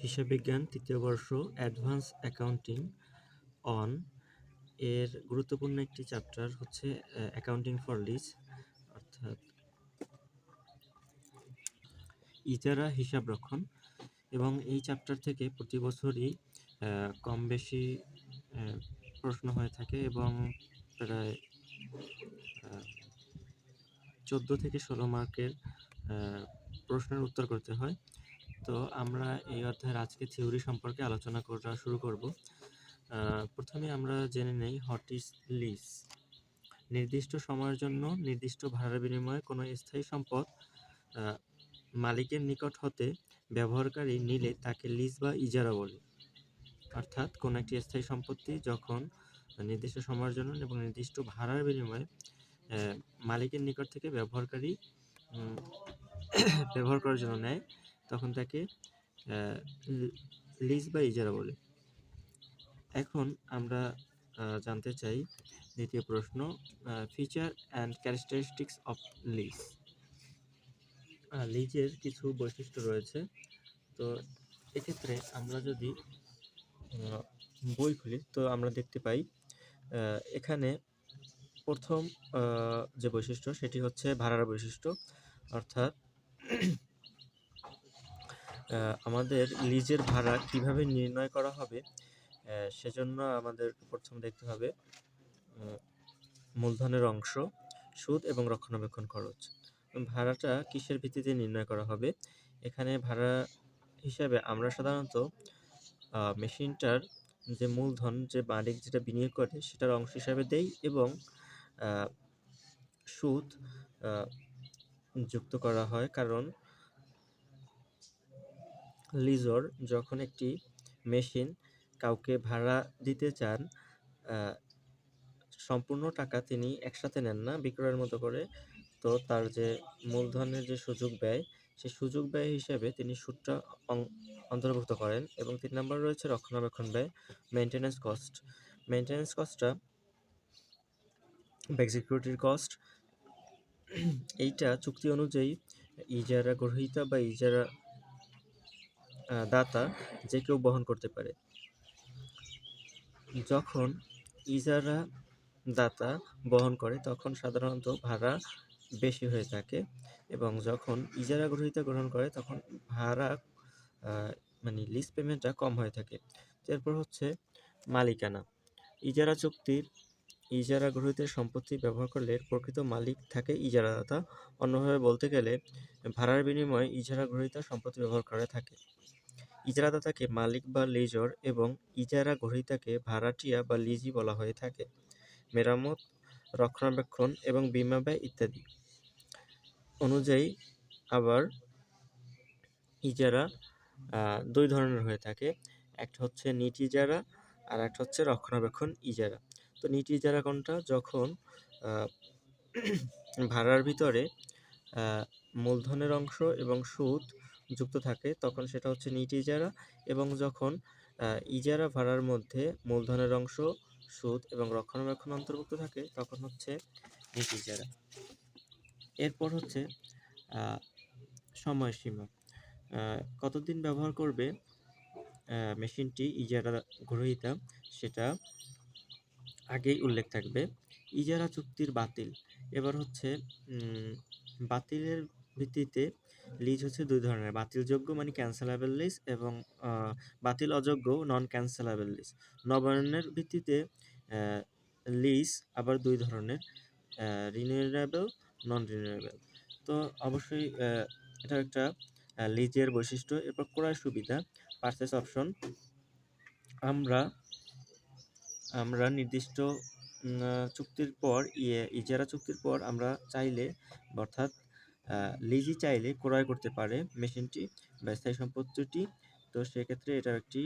হিসাব বিজ্ঞান তৃতীয় বর্ষ অ্যাডভান্স অ্যাকাউন্টিং অন এর গুরুত্বপূর্ণ একটি চ্যাপ্টার হচ্ছে অ্যাকাউন্টিং ফর লিজ, অর্থাৎ ইজারা হিসাব রক্ষণ। এবং এই চ্যাপ্টার থেকে প্রতি বছরই কম বেশি প্রশ্ন হয়ে থাকে এবং প্রায় 14 থেকে 16 মার্কের প্রশ্নের উত্তর করতে হয়। তো আমরা এই অধ্যায়ের আজকে থিওরি সম্পর্কে আলোচনা করা শুরু করব। প্রথমে আমরা জেনে নেই হোয়াট ইজ লিজ। নির্দিষ্ট সময়ের জন্য নির্দিষ্ট ভাড়ার বিনিময়ে কোনো স্থায়ী সম্পদ মালিকের নিকট হতে ব্যবহারকারী নিলে তাকে লিজ বা ইজারা বলে। অর্থাৎ কোনো একটি স্থায়ী সম্পত্তি যখন নির্দিষ্ট সময়ের জন্য এবং নির্দিষ্ট ভাড়ার বিনিময়ে মালিকের নিকট থেকে ব্যবহারকারী ব্যবহার করার জন্য নেয়, তখন তাকে লিজ বা ইজারা বলে। এখন আমরা জানতে চাই দ্বিতীয় প্রশ্ন, feature and characteristics of lease. লিজের কিছু বৈশিষ্ট্য রয়েছে। তো এক্ষেত্রে আমরা যদি বই খুলি তো আমরা দেখতে পাই এখানে প্রথম যে বৈশিষ্ট্য সেটি হচ্ছে ভাড়ার বৈশিষ্ট্য। অর্থাৎ আমাদের লিজের ভাড়া কিভাবে নির্ণয় করা হবে, সেজন্য আমাদের প্রথম দেখতে হবে মূলধনের অংশ, সুদ এবং রক্ষণাবেক্ষণ খরচ। ভাড়াটা কিসের ভিত্তিতে নির্ণয় করা হবে? এখানে ভাড়া হিসাবে আমরা সাধারণত মেশিনটার যে মূলধন, যে মালিক যেটা বিনিয়োগ করে সেটার অংশ হিসাবে দেই এবং সুদ যুক্ত করা হয়। কারণ লিজর যখন একটি মেশিন কাউকে ভাড়া দিতে চান, সম্পূর্ণ টাকা তিনি একসাথে নেন না, বিক্রয়ের মতো করে। তো তার যে মূলধনের যে সুযোগ ব্যয়, সেই সুযোগ ব্যয় হিসেবে তিনি সুদটা অন্তর্ভুক্ত করেন। এবং 3 নম্বর রয়েছে রক্ষণাবেক্ষণ ব্যয়, মেইনটেন্যান্স কস্ট। মেইনটেন্যান্স কস্টটা বা এক্সিকিউটিভ কস্ট, এইটা চুক্তি অনুযায়ী ইজারা গ্রহীতা বা ইজারা দাতা যে কেউ বহন করতে পারে। যখন ইজারা দাতা বহন করে তখন সাধারণত ভাড়া বেশি হয়ে থাকে, এবং যখন ইজারা গ্রহীতা গ্রহণ করে তখন ভাড়া মানে লিজ পেমেন্টটা কম হয়ে থাকে। এরপর হচ্ছে মালিকানা। ইজারা চুক্তির ইজারা গ্রহীতার সম্পত্তি ব্যবহার করলে প্রকৃত মালিক থাকে ইজারাদাতা। অন্যভাবে বলতে গেলে ভাড়ার বিনিময়ে ইজারা গ্রহীতা সম্পত্তি ব্যবহার করে থাকে। ইজারাদাতাকে মালিক বা লিজর এবং ইজারা গ্রহীতাকে ভাড়াটিয়া বা লিজি বলা হয়ে থাকে। মেরামত, রক্ষণাবেক্ষণ এবং বীমা ব্যয় ইত্যাদি অনুযায়ী আবার ইজারা দুই ধরনের হয়ে থাকে। একটা হচ্ছে নিট ইজারা আর একটা হচ্ছে রক্ষণাবেক্ষণ ইজারা। তো নিট ইজারা কোনটা? যখন ভাড়ার ভিতরে মূলধনের অংশ এবং সুদ যুক্ত থাকে তখন সেটা হচ্ছে নিট ইজারা, এবং যখন ইজারা ভাড়ার মধ্যে মূলধনের অংশ, সুদ এবং রক্ষণাবেক্ষণ অন্তর্ভুক্ত থাকে তখন হচ্ছে নিট ইজারা। এরপর হচ্ছে সময়সীমা। কতদিন ব্যবহার করবে মেশিনটি ইজারা গ্রহীতা, সেটা আগেই উল্লেখ থাকবে। ইজারা চুক্তির বাতিল। এবার হচ্ছে বাতিলের ভিত্তিতে লিজ হচ্ছে দুই ধরনের, বাতিলযোগ্য মানে ক্যান্সেলেবল লিজ এবং বাতিল অযোগ্য নন ক্যান্সেলেবল লিজ। নবায়নের ভিত্তিতে লিজ আবার দুই ধরনের, রিনিউয়েবল, নন রিনিউয়েবল। তো অবশ্যই এটা একটা লিজের বৈশিষ্ট্য। এরপর ক্রয় সুবিধা, পারচেস অপশন। আমরা নির্দিষ্ট চুক্তির পর ইজারা চুক্তির পর আমরা চাইলে, অর্থাৎ লিজি চাইলে ক্রয় করতে পারে মেশিনটি বা স্থায়ী সম্পত্তিটি। তো সেক্ষেত্রে এটার একটি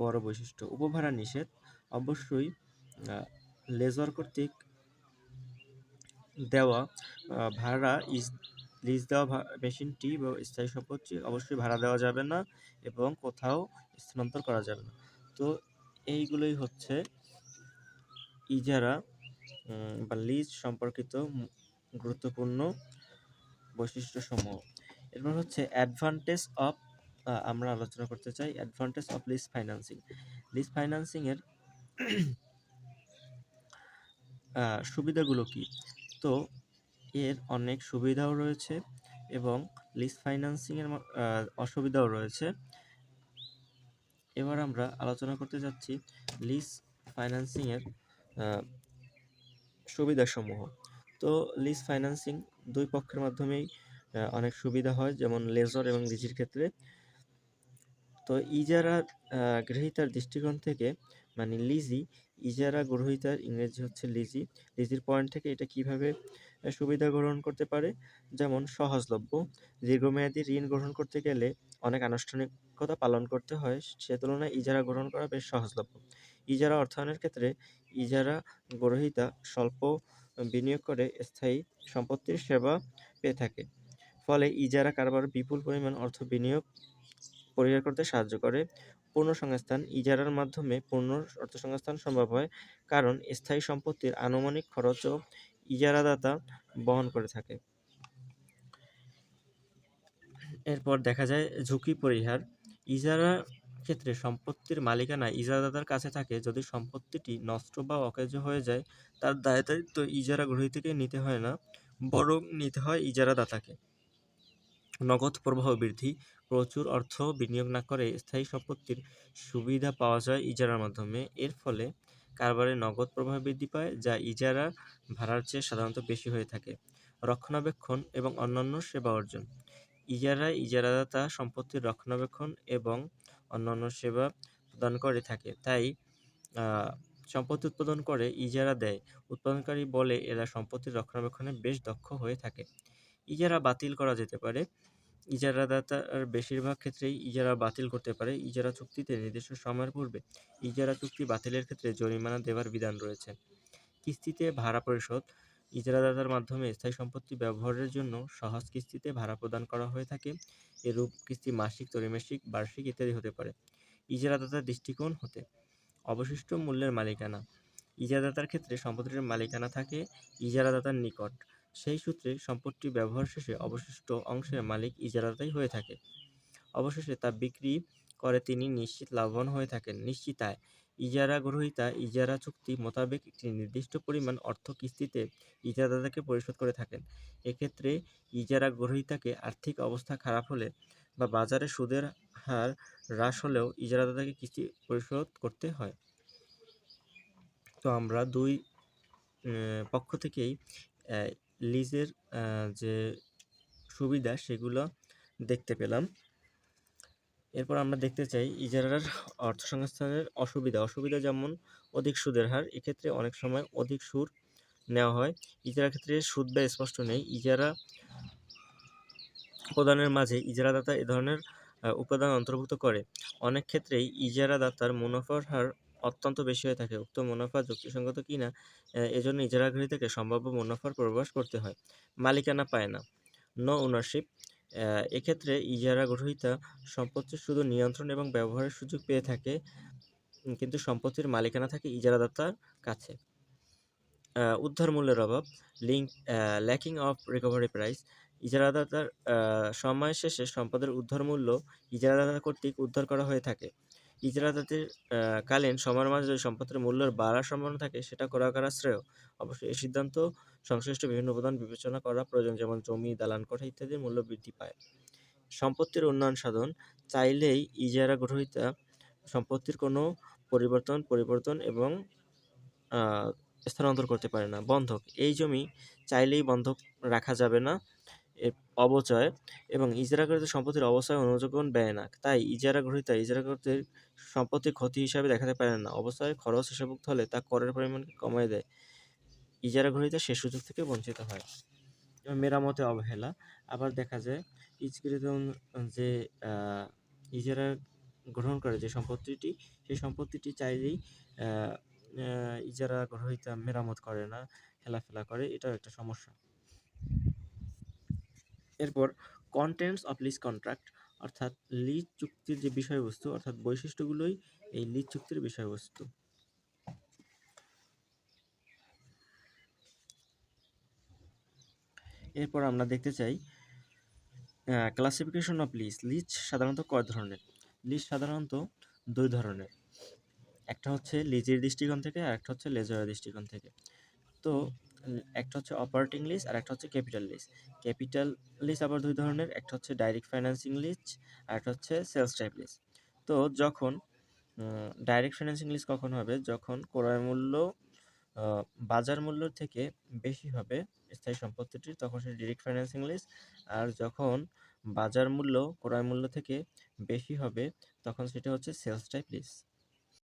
বড় বৈশিষ্ট্য। উপভাড়া নিষেধ। অবশ্যই লেজর কর্তৃক দেওয়া ভাড়া লিজ দেওয়া মেশিনটি বা স্থায়ী সম্পত্তি অবশ্যই ভাড়া দেওয়া যাবে না এবং কোথাও স্থানান্তর করা যাবে না। তো এইগুলোই হচ্ছে ইজারা বা লিজ সম্পর্কিত গুরুত্বপূর্ণ বৈশিষ্ট্যসমূহ। এরপর হচ্ছে অ্যাডভান্টেজ অফ আমরা আলোচনা করতে চাই advantage of lease financing. Lease financing এর সুবিধাগুলো কি? তো এর অনেক সুবিধাও রয়েছে এবং লিজ ফাইন্যান্সিং এর অসুবিধাও রয়েছে। এবার আমরা আলোচনা করতে যাচ্ছি লিজ ফাইন্যান্সিং এর সুবিধাসমূহ। তো লিজ ফাইন্যান্সিং দুই পক্ষের মাধ্যমেই অনেক সুবিধা হয়, যেমন লেজর এবং লিজের ক্ষেত্রে। তো ইজারা গ্রহীতার দৃষ্টিকোণ থেকে, মানে লিজি, ইজারা গ্রহীতার ইংরেজি হচ্ছে লিজি। লিজির পয়েন্ট থেকে এটা কিভাবে সুবিধা গ্রহণ করতে পারে, যেমন সহজলভ্য। দীর্ঘমেয়াদী ঋণ গ্রহণ করতে গেলে অনেক আনুষ্ঠানিকতা পালন করতে হয়, সে তুলনায় ইজারা গ্রহণ করা বেশ সহজলভ্য। ইজারা অর্থায়নের ক্ষেত্রে ইজারা গ্রহীতা স্বল্প বিনিয়োগ করে স্থায়ী সম্পত্তির সেবা পেয়ে থাকে, ফলে ইজারা কারবার বিপুল পরিমাণ অর্থ বিনিয়োগ পরিহার করতে সাহায্য করে। পুনঃসংস্থান, ইজারার মাধ্যমে পূর্ণ অর্থসংস্থান সম্ভব হয়, কারণ স্থায়ী সম্পত্তির আনুমানিক খরচও ইজারাদাতা বহন করে থাকে। এরপর দেখা যায় ঝুঁকি পরিহার। ইজারা ক্ষেত্রে সম্পত্তির মালিকানা ইজারাদাতার কাছে থাকে। যদি সম্পত্তিটি নষ্ট বা অকেজো হয়ে যায়, তার দায়-দায়িত্ব ইজারা গ্রহীতাকে নিতে হয় না, বরং নিতে হয় ইজারাদাতাকে। নগদ প্রবাহ বৃদ্ধি, প্রচুর অর্থ বিনিয়োগ না করে স্থায়ী সম্পত্তির সুবিধা পাওয়া যায় ইজারার মাধ্যমে। এর ফলে কারবারে নগদ প্রবাহ বৃদ্ধি পায়, যা ইজারা ভাড়ার চেয়ে সাধারণত বেশি হয়ে থাকে। রক্ষণাবেক্ষণ এবং অন্যান্য সেবা অর্জন। ইজারাদাতা সম্পত্তির রক্ষণাবেক্ষণ এবং অন্যান্য সেবা প্রদান করে থাকে, তাই সম্পত্তি উৎপাদন করে ইজারা দেয়। উৎপাদনকারী বলে এরা সম্পত্তির রক্ষণাবেক্ষণে বেশ দক্ষ হয়ে থাকে। ইজারা বাতিল করা যেতে পারে। ইজারাদাতার বেশিরভাগ ক্ষেত্রেই ইজারা বাতিল করতে পারে। ইজারা চুক্তিতে নির্দিষ্ট সময়ের পূর্বে ইজারা চুক্তি বাতিলের ক্ষেত্রে জরিমানা দেওয়ার বিধান রয়েছে। কিস্তিতে ভাড়া পরিশোধ। ইজারাদাতার মাধ্যমে স্থায়ী সম্পত্তি ব্যবহারের জন্য সহজ কিস্তিতে ভাড়া প্রদান করা হয়ে থাকে। এরূপ কিস্তি মাসিক, ত্রৈমাসিক, বার্ষিক ইত্যাদি হতে পারে। ইজারাদাতার দৃষ্টিকোণ হতে অবশিষ্ট মূল্যের মালিকানা। ইজারাদাতার ক্ষেত্রে সম্পত্তির মালিকানা থাকে ইজারাদাতার নিকট। সেই সূত্রে সম্পত্তি ব্যবহার শেষে অবশিষ্ট অংশের মালিক ইজারাদাতাই হয়ে থাকে। অবশেষে তা বিক্রি করে তিনি নিশ্চিত লাভবান হয়ে থাকেন। নিশ্চিত আয়। ইজারা গ্রহীতা ইজারা চুক্তি মোতাবেক একটি নির্দিষ্ট পরিমাণ অর্থ কিস্তিতে ইজারাদাতাকে পরিশোধ করে থাকেন। এক্ষেত্রে ইজারা গ্রহীতাকে আর্থিক অবস্থা খারাপ হলে বা বাজারে সুদের হার হ্রাস হলেও ইজারাদাতাকে কিস্তি পরিশোধ করতে হয়। তো আমরা দুই পক্ষ থেকেই লিজের যে সুবিধা সেগুলো দেখতে পেলাম। এরপর আমরা দেখতে চাই ইজারার অর্থসংস্থানের অসুবিধা যেমন অধিক সুদের হার। এক্ষেত্রে অনেক সময় অধিক সুদ নেওয়া হয়। ইজারার ক্ষেত্রে সুদ ব্যয় স্পষ্ট নেই। ইজারা প্রদানের মাঝে ইজারাদাতা এ ধরনের উপাদান অন্তর্ভুক্ত করে। অনেক ক্ষেত্রেই ইজারাদাতার মুনাফার হার অত্যন্ত বেশি হয়ে থাকে। উক্ত মুনাফা যুক্তিসঙ্গত কিনা এজন্য ইজারা গ্রহীতাকে সম্ভাব্য মুনাফার প্রকাশ করতে হয়। মালিকানা পায় না, নো ওনারশিপ। এক্ষেত্রে ইজারা গ্রহীতা সম্পত্তির শুধু নিয়ন্ত্রণ এবং ব্যবহারের সুযোগ পেয়ে থাকে, কিন্তু সম্পত্তির মালিকানা থাকে ইজারাদাতার কাছে। উদ্ধার মূল্যের অভাব, ল্যাকিং অফ রিকভারি প্রাইস। ইজারাদাতার সময় শেষে সম্পদের উদ্ধার মূল্য ইজারাদাতা কর্তৃক উদ্ধার করা হয়ে থাকে। ইজারাদাতের কালীন সময়ের মাঝে যদি সম্পত্তির মূল্যের বাড়ার সম্ভাবনা থাকে, সেটা করা শ্রেয়। অবশ্যই এই সিদ্ধান্ত সংশ্লিষ্ট বিভিন্ন উপাদান বিবেচনা করা প্রয়োজন, যেমন জমি, দালান কোঠা ইত্যাদির মূল্য বৃদ্ধি পায়। সম্পত্তির উন্নয়ন সাধন। চাইলেই ইজারা গ্রহীতা সম্পত্তির কোনো পরিবর্তন এবং স্থানান্তর করতে পারে না। বন্ধক। এই জমি চাইলেই বন্ধক রাখা যাবে না। অবচয় এবং ইজারাকৃত সম্পত্তির অবচয় অনুযোজন ব্যয় না। তাই ইজারা গ্রহীতা ইজারাকৃতের সম্পত্তি ক্ষতি হিসাবে দেখাতে পারেন না। অবচয় খরচ হিসাবভুক্ত হলে তা করের পরিমাণকে কমিয়ে দেয়। ইজারা গ্রহীতা সে সুযোগ থেকে বঞ্চিত হয়। মেরামতে অবহেলা। আবার দেখা যায় ইজকৃত যে ইজারা গ্রহণ করে যে সম্পত্তিটি, সেই সম্পত্তিটি চাইলেই ইজারা গ্রহীতা মেরামত করে না, হেলাফেলা করে। এটাও একটা সমস্যা। এরপর কন্টেন্টস অফ লিজ কন্ট্রাক্ট, অর্থাৎ লিজ চুক্তির যে বিষয়বস্তু, অর্থাৎ বৈশিষ্ট্যগুলোই এই লিজ চুক্তির বিষয়বস্তু। এরপর আমরা দেখতে চাই ক্লাসিফিকেশন অফ লিজ। লিজ সাধারণত কয় ধরনের? লিজ সাধারণত দুই ধরনের, একটা হচ্ছে লিজের দৃষ্টিকোণ থেকে আর একটা হচ্ছে লেজারের দৃষ্টিকোণ থেকে। তো একটা হচ্ছে অপারেটিং লিজ আর একটা হচ্ছে ক্যাপিটাল লিজ। ক্যাপিটাল লিজ আবার দুই ধরনের, একটা হচ্ছে ডাইরেক্ট ফাইন্যান্সিং লিজ আর একটা হচ্ছে সেলস টাইপ লিজ। তো যখন ডাইরেক্ট ফাইন্যান্সিং লিজ কখন হবে? যখন ক্রয় মূল্য বাজার মূল্য থেকে বেশি হবে স্থায়ী সম্পত্তিটির, তখন সেটা ডিরেক্ট ফাইন্যান্সিং লিজ। আর যখন বাজার মূল্য ক্রয় মূল্য থেকে বেশি হবে তখন সেটা হচ্ছে সেলস টাইপ লিজ।